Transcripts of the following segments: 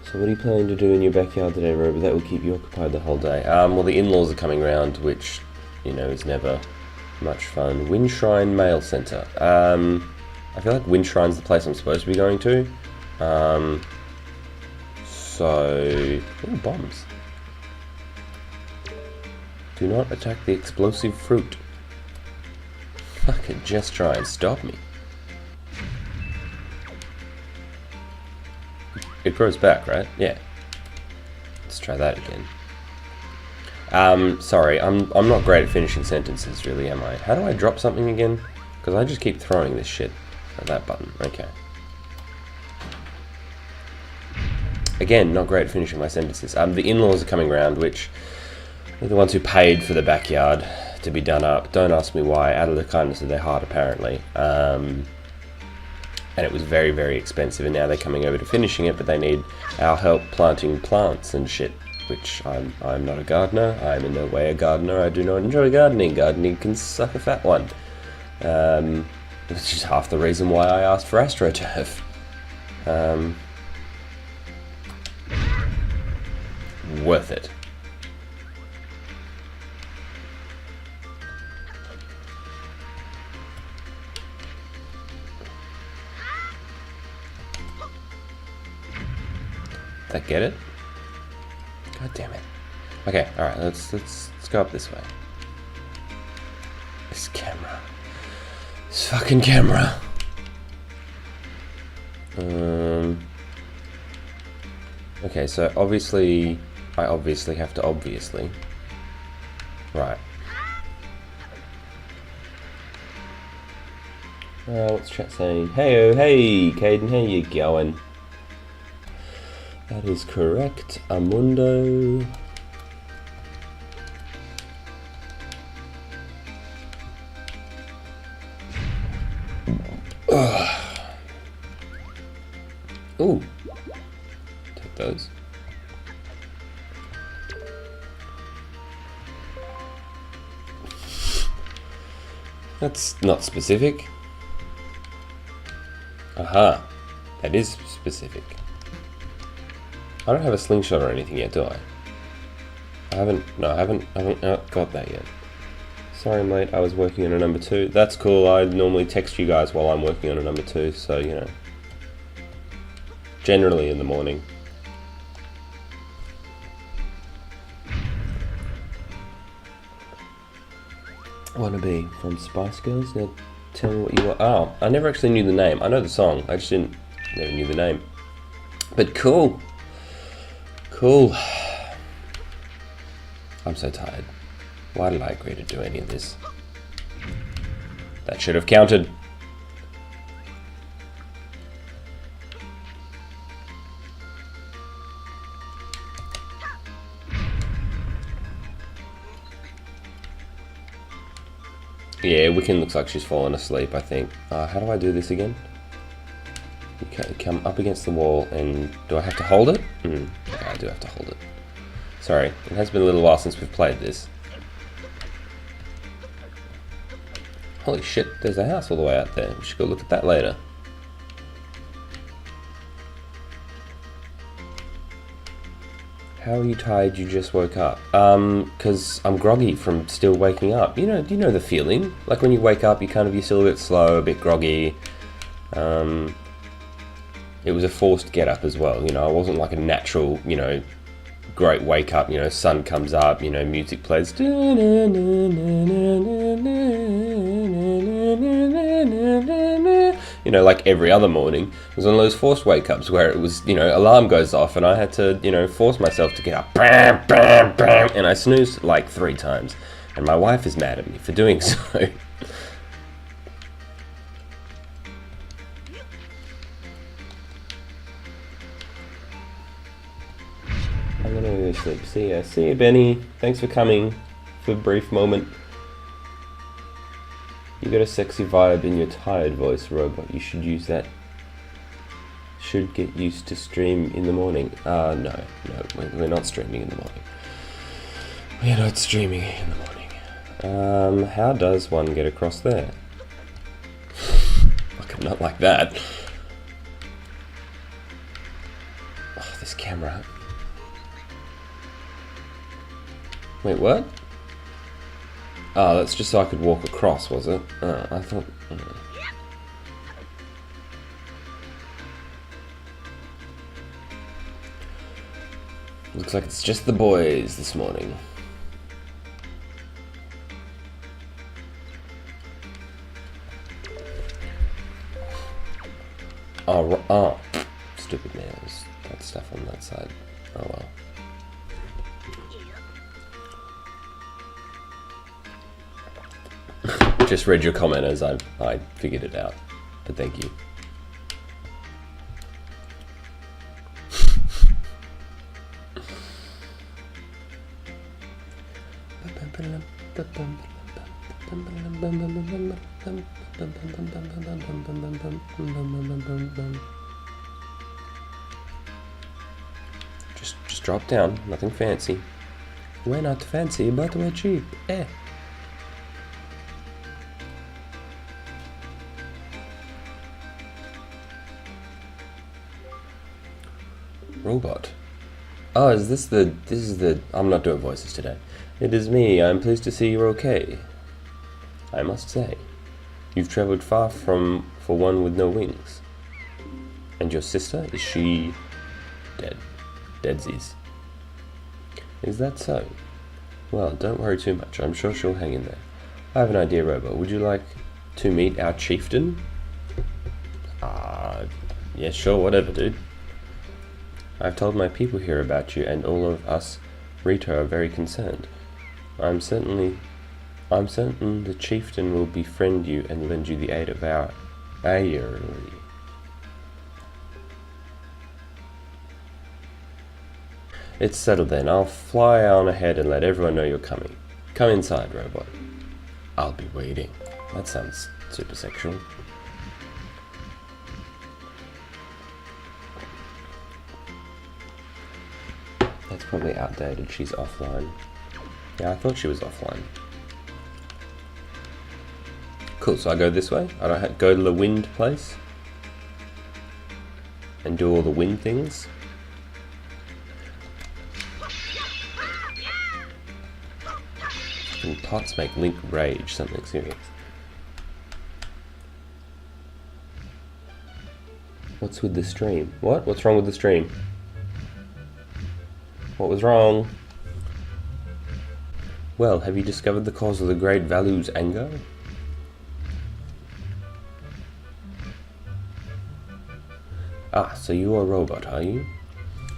So what are you planning to do in your backyard today, Robot, that will keep you occupied the whole day? Well, the in-laws are coming round, which, you know, is never much fun. Wind Shrine Mail Centre. I feel like Wind Shrine's the place I'm supposed to be going to. Ooh, bombs. Do not attack the explosive fruit. Fucking just try and stop me. It grows back, right? Yeah. Let's try that again. Sorry, I'm not great at finishing sentences, really, am I? How do I drop something again? Because I just keep throwing this shit at that button. Okay. Again, not great at finishing my sentences. The in-laws are coming round, which are the ones who paid for the backyard to be done up. Don't ask me why, out of the kindness of their heart, apparently. And it was very, very expensive, and now they're coming over to finishing it, but they need our help planting plants and shit, which I'm not a gardener. I'm in no way a gardener. I do not enjoy gardening. Gardening can suck a fat one. Which is half the reason why I asked for AstroTurf. Worth it. Did I get it? God damn it. Okay, alright, let's go up this way. This camera. This fucking camera. Okay, so obviously I obviously have to obviously. Right. What's chat saying? Hey, oh, hey, Caden, how you going? That is correct, Amundo. Ooh, take those. That's not specific. Aha, that is specific. I don't have a slingshot or anything yet, do I? I haven't got that yet. Sorry mate, I was working on a number 2. That's cool, I normally text you guys while I'm working on a number 2, so you know. Generally in the morning. Wannabe from Spice Girls, now tell me what you are. Oh, I never actually knew the name. I know the song, I just never knew the name. But cool. Cool. I'm so tired. Why did I agree to do any of this? That should have counted. Yeah, Wiccan looks like she's fallen asleep, I think. How do I do this again? You come up against the wall and... Do I have to hold it? Yeah, I do have to hold it. Sorry, it has been a little while since we've played this. Holy shit, there's a house all the way out there. We should go look at that later. How are you tired? You just woke up. Because I'm groggy from still waking up. You know, do you know the feeling? Like when you wake up, you're still a bit slow, a bit groggy. It was a forced get up as well, you know, it wasn't like a natural, you know, great wake up, you know, sun comes up, you know, music plays. You know, like every other morning. It was one of those forced wake ups where it was, you know, alarm goes off and I had to, you know, force myself to get up. Bam, bam, bam, and I snoozed like 3 times. And my wife is mad at me for doing so. I'm gonna go sleep. See ya. See ya, Benny. Thanks for coming for a brief moment. You got a sexy vibe in your tired voice, Robot. You should use that. Should get used to stream in the morning. No, we're not streaming in the morning. We're not streaming in the morning. How does one get across there? Fucking not like that. Oh, this camera. Wait, what? Oh, that's just so I could walk across, was it? Oh, I thought... Looks like it's just the boys this morning. Oh, stupid nails. That stuff on that side. Oh well. Just read your comment as I figured it out, but thank you. Just drop down, nothing fancy. We're not fancy, but we're cheap. Eh. Robot. Oh, is this the I'm not doing voices today. It is me. I'm pleased to see you're okay. I must say, you've traveled far for one with no wings. And your sister, is she dead? Deadsies. Is that so? Well, don't worry too much. I'm sure she'll hang in there. I have an idea, Robo. Would you like to meet our chieftain? Yeah, sure, whatever, dude. I've told my people here about you, and all of us Rito are very concerned. I'm certain the chieftain will befriend you and lend you the aid of our Ayuri. It's settled then. I'll fly on ahead and let everyone know you're coming. Come inside, Robot. I'll be waiting. That sounds super sexual. That's probably outdated. She's offline. Yeah, I thought she was offline. Cool, so I go this way. I don't go to the wind place and do all the wind things. And pots make Link rage, something serious. What's with the stream? What? What's wrong with the stream? What was wrong? Well, have you discovered the cause of the great Valu's anger? Ah, so you are a robot, are you?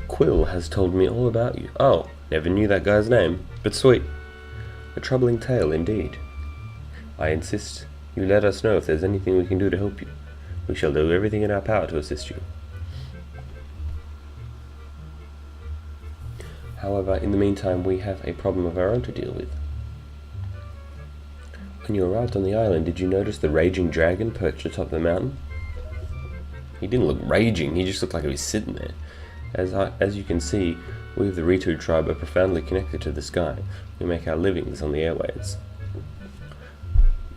Quill has told me all about you. Oh, never knew that guy's name, but sweet. A troubling tale indeed. I insist you let us know if there's anything we can do to help you. We shall do everything in our power to assist you. However, in the meantime, we have a problem of our own to deal with. When you arrived on the island, did you notice the raging dragon perched atop the mountain? He didn't look raging, he just looked like he was sitting there. As you can see, we of the Ritu tribe are profoundly connected to the sky. We make our livings on the airwaves.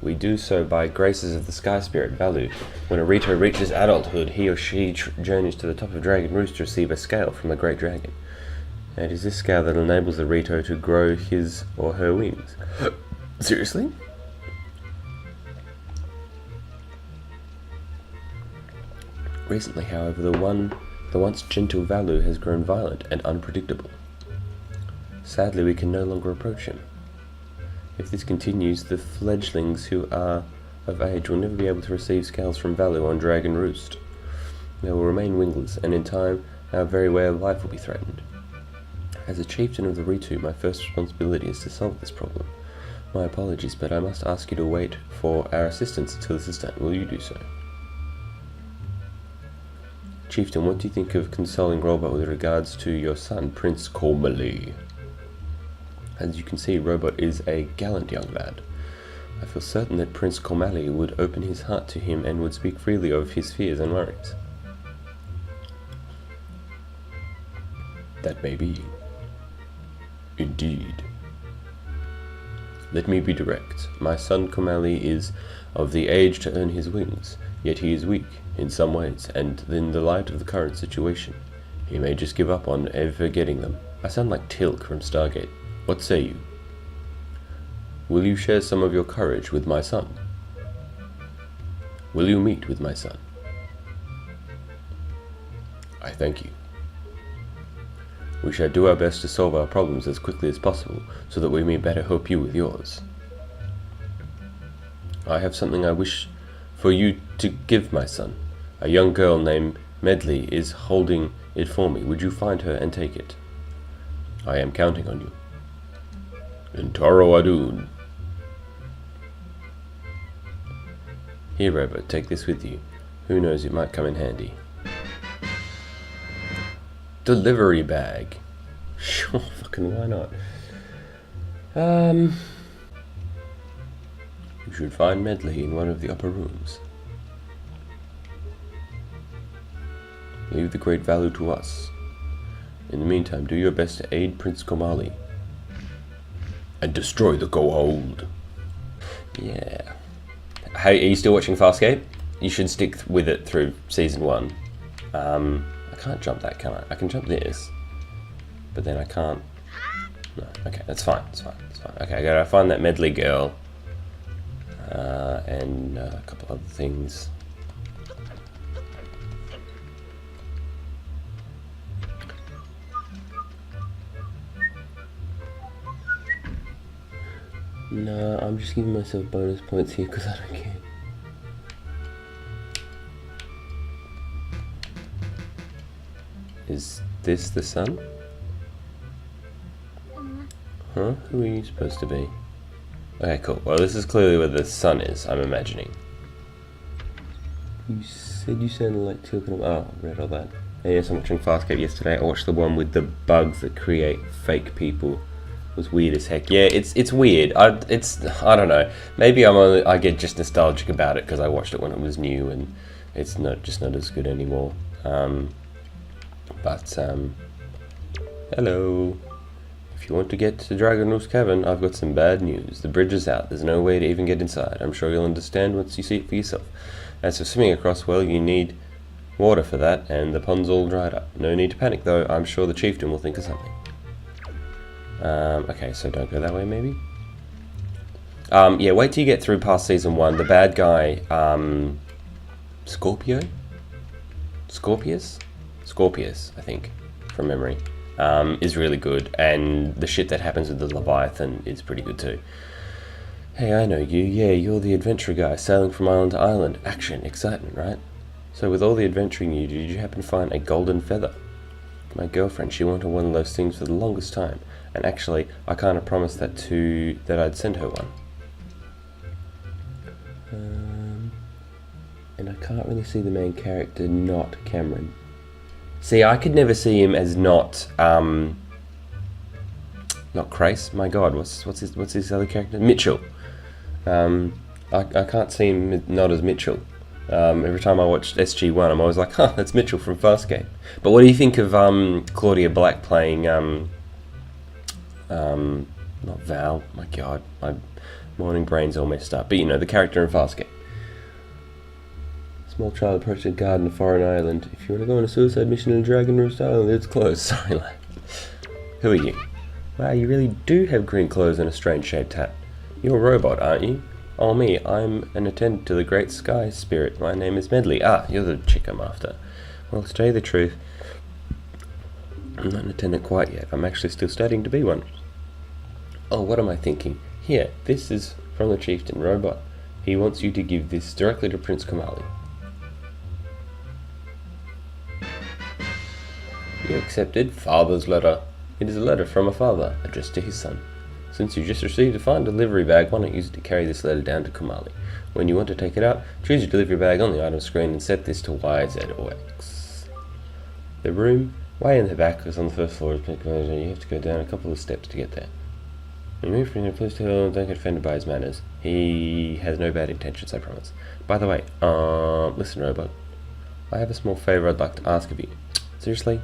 We do so by graces of the sky spirit Valu. When a Ritu reaches adulthood, he or she journeys to the top of Dragon Roost to receive a scale from the Great Dragon. And it is this scale that enables the Ritu to grow his or her wings. Seriously? Recently, however, the once gentle Valu has grown violent and unpredictable. Sadly, we can no longer approach him. If this continues, the fledglings who are of age will never be able to receive scales from Valu on Dragon Roost. They will remain wingless, and in time, our very way of life will be threatened. As a chieftain of the Ritu, my first responsibility is to solve this problem. My apologies, but I must ask you to wait for our assistance until this is done. Will you do so? Chieftain, what do you think of consoling Robot with regards to your son, Prince Cormally? As you can see, Robot is a gallant young lad. I feel certain that Prince Cormally would open his heart to him and would speak freely of his fears and worries. That may be. Indeed. Let me be direct. My son Cormally is of the age to earn his wings, yet he is weak in some ways, and in the light of the current situation, He may just give up on ever getting them. I sound like Tilk from Stargate. What say you? Will you share some of your courage with my son? Will you meet with my son? I thank you. We shall do our best to solve our problems as quickly as possible, so that we may better help you with yours. I have something I wish for you to give my son. A young girl named Medley is holding it for me. Would you find her and take it? I am counting on you. Intaro Adun. Here, Robot, take this with you. Who knows, it might come in handy. Delivery bag. Sure, fucking why not? You should find Medley in one of the upper rooms. Leave the great value to us. In the meantime, do your best to aid Prince Komali. And destroy the Goa'uld. Yeah. Hey, are you still watching Farscape? You should stick with it through season 1. I can't jump that, can I? I can jump this. But then I can't... No, okay, that's fine, it's fine, it's fine. Okay, I gotta find that Medley girl. And a couple other things. No, I'm just giving myself bonus points here because I don't care. Is this the sun? Huh? Who are you supposed to be? Okay, cool. Well, this is clearly where the sun is, I'm imagining. You said you sounded like Tilken. Oh, I read all that. Hey, yes, I'm watching Farscape yesterday. I watched the one with the bugs that create fake people. It was weird as heck. Yeah, it's weird. I don't know. Maybe I get just nostalgic about it because I watched it when it was new and it's just not as good anymore. Hello. If you want to get to Dragon Roost Cavern, I've got some bad news. The bridge is out. There's no way to even get inside. I'm sure you'll understand once you see it for yourself. As for swimming across, well, you need water for that, and the pond's all dried up. No need to panic, though. I'm sure the chieftain will think of something. Okay, so don't go that way, maybe? Yeah, wait till you get through past season 1. The bad guy, Scorpius, I think, from memory, is really good, and the shit that happens with the Leviathan is pretty good too. Hey, I know you. Yeah, you're the adventurer guy, sailing from island to island. Action, excitement, right? So with all the adventuring you do, did you happen to find a golden feather? My girlfriend, she wanted one of those things for the longest time, and actually, I kind of promised that I'd send her one. And I can't really see the main character, not Cameron. See, I could never see him as not Crace. My God, what's his other character? Mitchell. I can't see him not as Mitchell. Every time I watched SG1, I'm always like, huh, that's Mitchell from Farscape. But what do you think of Claudia Black playing not Val? My God, my morning brain's all messed up. But you know, the character in Farscape. Small child approached a guard in a foreign island. If you want to go on a suicide mission in Dragon Roost Island, it's closed. Sorry, lad. Who are you? Wow, you really do have green clothes and a strange shaped hat. You're a robot, aren't you? Oh, me. I'm an attendant to the Great Sky Spirit. My name is Medley. Ah, you're the chick I'm after. Well, to tell you the truth, I'm not an attendant quite yet. I'm actually still studying to be one. Oh, what am I thinking? Here, this is from the chieftain, Robot. He wants you to give this directly to Prince Komali. You accepted father's letter. It is a letter from a father, addressed to his son. Since you just received a fine delivery bag, why not use it to carry this letter down to Komali? When you want to take it out, choose your delivery bag on the item screen and set this to Y, Z, or X. The room, way in the back, is on the first floor. You have to go down a couple of steps to get there. When you move from here, please tell him don't get offended by his manners. He has no bad intentions, I promise. By the way, listen, Robot. I have a small favour I'd like to ask of you. Seriously?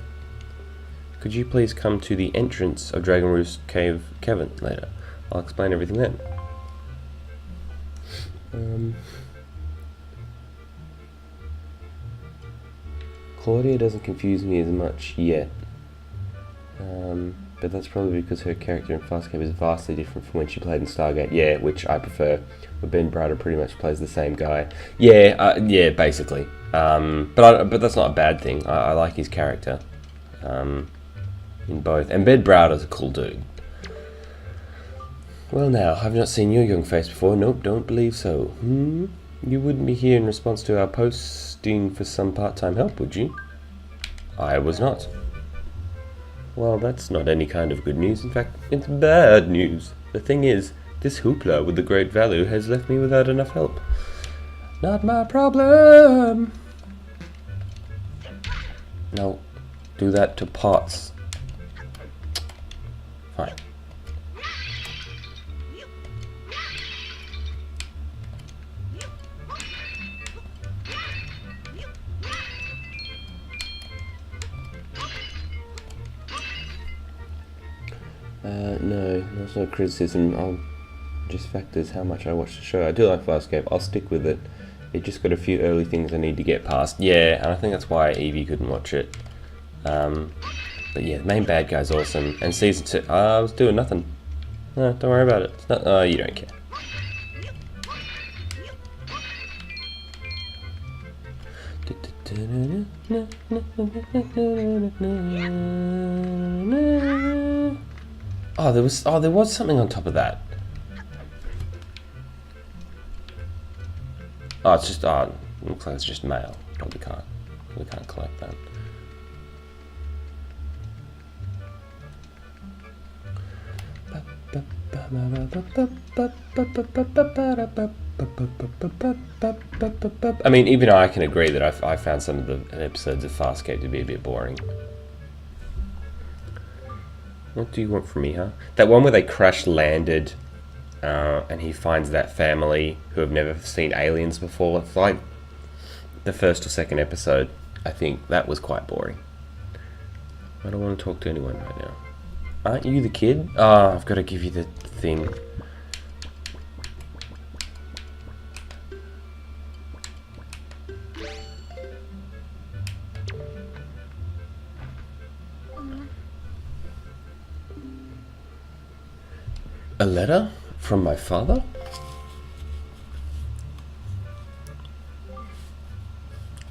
Could you please come to the entrance of Dragon Roost Cavern later? I'll explain everything then. Claudia doesn't confuse me as much yet. But that's probably because her character in Farscape is vastly different from when she played in Stargate. Yeah, which I prefer. Where Ben Browder pretty much plays the same guy. Yeah, yeah, basically. But that's not a bad thing. I like his character in both. And Ben Browder's a cool dude. Well now, I've not seen your young face before. Nope, don't believe so. You wouldn't be here in response to our posting for some part-time help, would you? I was not. Well, that's not any kind of good news. In fact, it's bad news. The thing is, this hoopla with the great value has left me without enough help. Not my problem. No, do that to pots. Fine. No, that's no criticism. I'll just factors how much I watch the show. I do like Farscape. I'll stick with it. It just got a few early things I need to get past. Yeah, and I think that's why Evie couldn't watch it. But yeah, the main bad guy's awesome. And season 2, I was doing nothing. No, don't worry about it. It's not, oh, you don't care. Oh, there was something on top of that. Oh, it's just it looks like it's just mail. Probably can't collect that. I mean, even I can agree that I found some of the episodes of Farscape to be a bit boring. What do you want from me, huh? That one where they crash landed and he finds that family who have never seen aliens before. It's like the first or second episode. I think that was quite boring. I don't want to talk to anyone right now. Aren't you the kid? Oh, I've got to give you the thing. A letter from my father?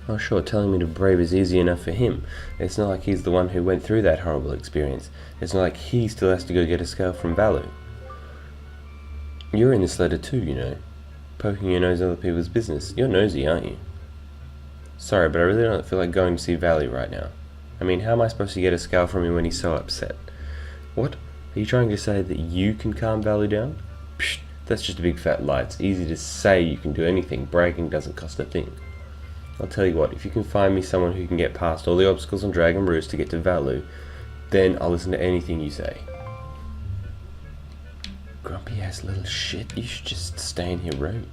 Oh sure, telling me to brave is easy enough for him. It's not like he's the one who went through that horrible experience. It's not like he still has to go get a scale from Valu. You're in this letter too, you know. Poking your nose in other people's business. You're nosy, aren't you? Sorry, but I really don't feel like going to see Valu right now. I mean, how am I supposed to get a scale from him when he's so upset? What? Are you trying to say that you can calm Valu down? Psh, that's just a big fat lie. It's easy to say you can do anything. Bragging doesn't cost a thing. I'll tell you what, if you can find me someone who can get past all the obstacles on Dragon Roost to get to Valu, then I'll listen to anything you say. Grumpy ass little shit, you should just stay in your room.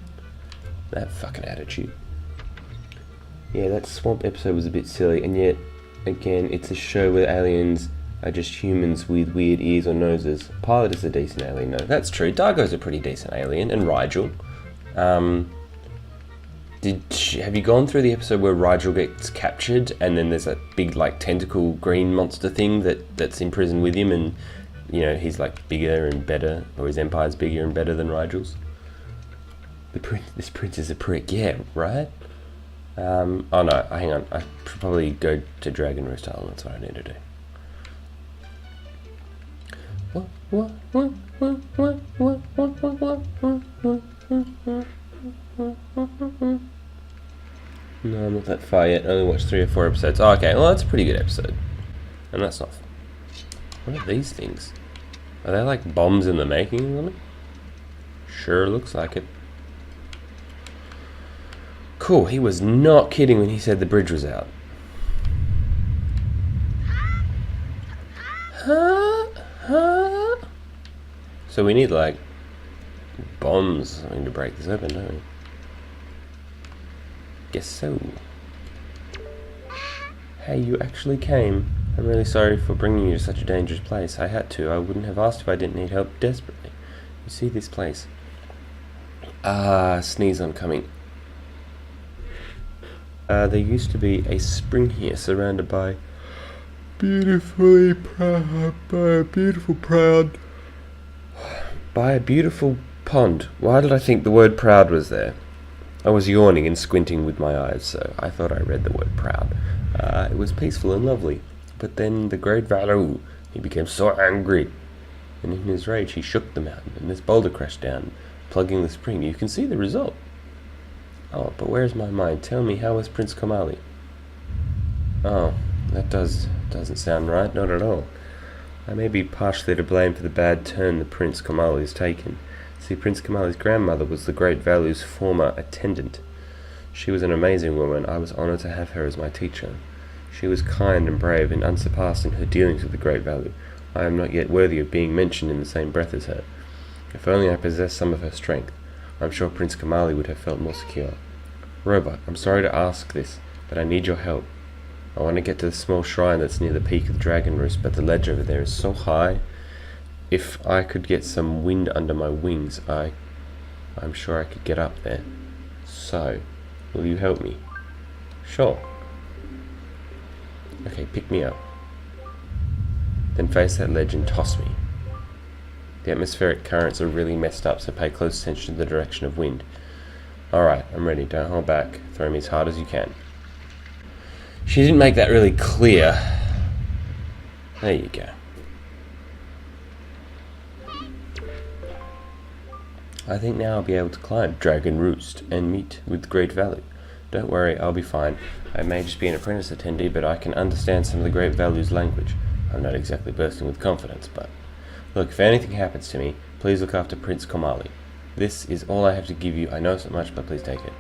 That fucking attitude. Yeah, that swamp episode was a bit silly, and yet, again, it's a show where aliens are just humans with weird ears or noses. Pilot is a decent alien, though. That's true, Dargo's a pretty decent alien, and Rigel. Have you gone through the episode where Rigel gets captured and then there's that big like tentacle green monster thing that's imprisoned with him, and you know he's like bigger and better, or his empire's bigger and better than Rigel's? This prince is a prick, yeah, right? Oh no, hang on, I should probably go to Dragon Roost Island, that's what I need to do. No, I'm not that far yet. I only watched 3 or 4 episodes. Oh, okay, well that's a pretty good episode. And that's not... What are these things? Are they like bombs in the making or something? Sure looks like it. Cool, he was not kidding when he said the bridge was out. Huh? So we need like bombs or something to break this open, don't we? Guess so. Hey, you actually came. I'm really sorry for bringing you to such a dangerous place. I had to. I wouldn't have asked if I didn't need help desperately. You see this place? Ah, sneeze oncoming. There used to be a spring here surrounded by beautifully proud, by a beautiful pond. Why did I think the word proud was there? I was yawning and squinting with my eyes, so I thought I read the word proud. It was peaceful and lovely, but then the great Valoo, he became so angry, and in his rage he shook the mountain, and this boulder crashed down, plugging the spring. You can see the result. Oh, but where's my mind? Tell me, how was Prince Komali? Oh, that doesn't sound right, not at all. I may be partially to blame for the bad turn the Prince Komali's taken. See, Prince Komali's grandmother was the great Valoo's former attendant. She was an amazing woman. I was honoured to have her as my teacher. She was kind and brave and unsurpassed in her dealings with the great Valoo. I am not yet worthy of being mentioned in the same breath as her. If only I possessed some of her strength, I am sure Prince Komali would have felt more secure. Robot, I'm sorry to ask this, but I need your help. I want to get to the small shrine that's near the peak of the Dragon Roost, but the ledge over there is so high. If I could get some wind under my wings, I'm sure I could get up there. So, will you help me? Sure. Okay, pick me up. Then face that ledge and toss me. The atmospheric currents are really messed up, so pay close attention to the direction of wind. Alright, I'm ready. Don't hold back. Throw me as hard as you can. She didn't make that really clear. There you go. I think now I'll be able to climb Dragon Roost and meet with Great Valoo. Don't worry, I'll be fine. I may just be an apprentice attendee, but I can understand some of the Great Valoo's language. I'm not exactly bursting with confidence, but... Look, if anything happens to me, please look after Prince Komali. This is all I have to give you. I know so much, but please take it.